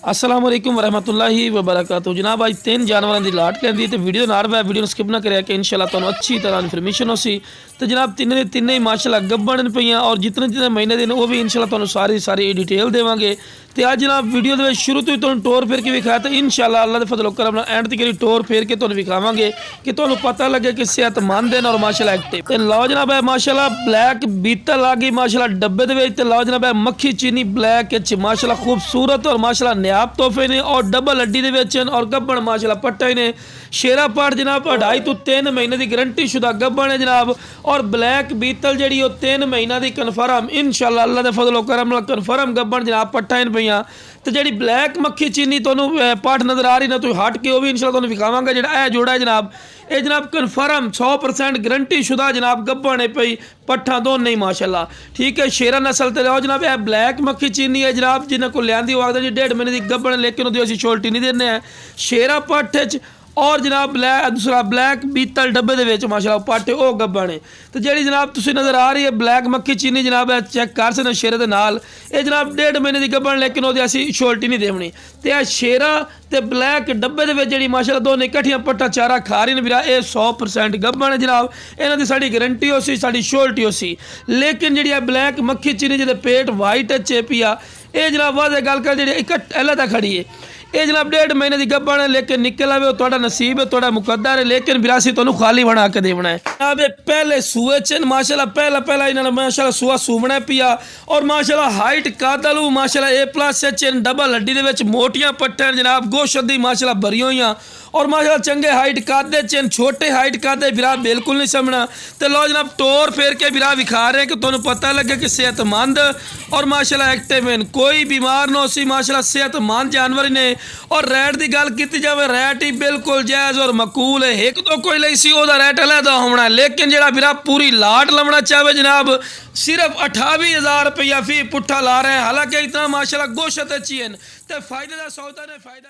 अस्सलाम वालेकुम वरहमतुल्लाहि वबरकातुहू। जनाब अज 3 जानवरों की लाट लेंदी तो वीडियो नार बै वीडियो स्किप ना करिया कि इंशाल्लाह तुहानू अच्छी तरह इन्फॉर्मेशन हो सी। तो जनाब तिन्ने दे तिन्ने ही माशाल्लाह गब्बन पईयां और जितने जितने महीने दिन वो भी इंशाल्लाह तुहानू सारी डिटेल देवांगे। तो आज जनाब वीडियो के शुरू तो ही तुहानू टोर फेर के विखाया तो इंशाल्लाह अल्लाह के फजल करम नाल एंड तक टोर फेर के तुहानू विखावांगे कि तुहानू पता लगे कि सेहतमंद हैं और माशाल्लाह एक्टिव। तो लो जनाब है माशाल्लाह ब्लैक बीतल आ गई माशाल्लाह डब्बे दे विच। ते लो जनाब है मक्खी चीनी ब्लैक माशाल्लाह खूबसूरत और माशाल्लाह नायाब तोहफे ने और डबल हड्डी दे विच और गब्बन माशाल्लाह पट्टा ही ने। शेरा पाठ जनाब 2.5 तो 3 महीने की गारंटी शुदा गब्बन है जनाब। और ब्लैक बीतल जी 3 महीना की कन्फर्म इंशाल्लाह अल्लाह के फजल करम नाल कन्फर्म गब्बन जनाब पट्टा इन पईयां। तो जी ब्लैक मक्खी चीनी तुहानू पाठ नज़र आ रही ना तो हट के वह भी इंशाल्लाह तुहानू विखावांगा। जिहड़ा जोड़ा है जनाब ये जनाब कन्फर्म 100% गारंटी शुदा जनाब गब्बन है पई पट्ठा दोनों ही माशाल्लाह ठीक है। शेरा नस्ल ते लो जनाब यह ब्लैक मक्खी चीनी है जनाब जिन्हें को लियांदी वो आखदे जी 1.5 महीने की गब्बन लेकिन वो असीं छोल्टी नहीं देने हैं शेरा पट्ठ और जनाब दूसरा ब्लैक बीतल डब्बे दे विच माशाल्लाह पाटे वो गब्बन है। तो जी जनाब तुसीं नज़र आ रही है ब्लैक मक्खी चीनी जनाब चेक कर सकते शेरे दे नाल ये जनाब 1.5 महीने की गब्बन लेकिन वो असीं छोल्टी नहीं देवनी। तो यह शेरा ते ब्लैक डब्बे दे विच जिहड़ी माशाल्लाह दोनों इकट्ठियां पट्टा चारा खा रही ने वीरा ये 100% गब्बन है जनाब। इन्हां दी साडी गारंटी हो सी साडी श्योरिटी हो सी। लेकिन जिहड़ी ब्लैक मक्खी चीनी जिहदे पेट वाइट चेपी आ ये जनाब वादे गल कर जी इकट्ठ अलग खड़ी है ये जनाब 1.5 महीने की गब्बन है लेकिन निकल आवे थोड़ा नसीब है थोड़ा मुकद्दर है लेकिन विरासी तुहानू खाली बना के देवना है। जनाब पहले सूए च माशाल्लाह पहला इन्होंने माशाल्लाह सूआ सूवना पिया और माशाल्लाह हाइट कादलू माशाल्लाह A+ डबल हड्डी दे विच मोटियां पट्टन जनाब गोशत दी माशाल्लाह भरी होइयां और माशाल्लाह चंगे हाइट कादे चेन छोटे हाइट कादे विरा बिल्कुल नहीं समझना। तो लो जनाब टोर फेर के विरा विखा रहे हैं कि तुहानू पता लगे कि सेहतमंद और माशाल्लाह एक्टिव हैं कोई बीमार ना सी माशाल्लाह सेहतमंद जानवर ने। और रैट की गल की जाए रैट ही बिल्कुल जायज़ और मकूल है एक तो कोई लई सी ओहदा रैट अलहदा होना लेकिन जिहड़ा विरा पूरी लाट लवना चाहे जनाब सिर्फ 28,000 रुपया फी पुट्ठा ला रहे हैं। हालांकि इतना माशाल्लाह गोशत अच्छी है तो फायदे का सौदा ने फायदा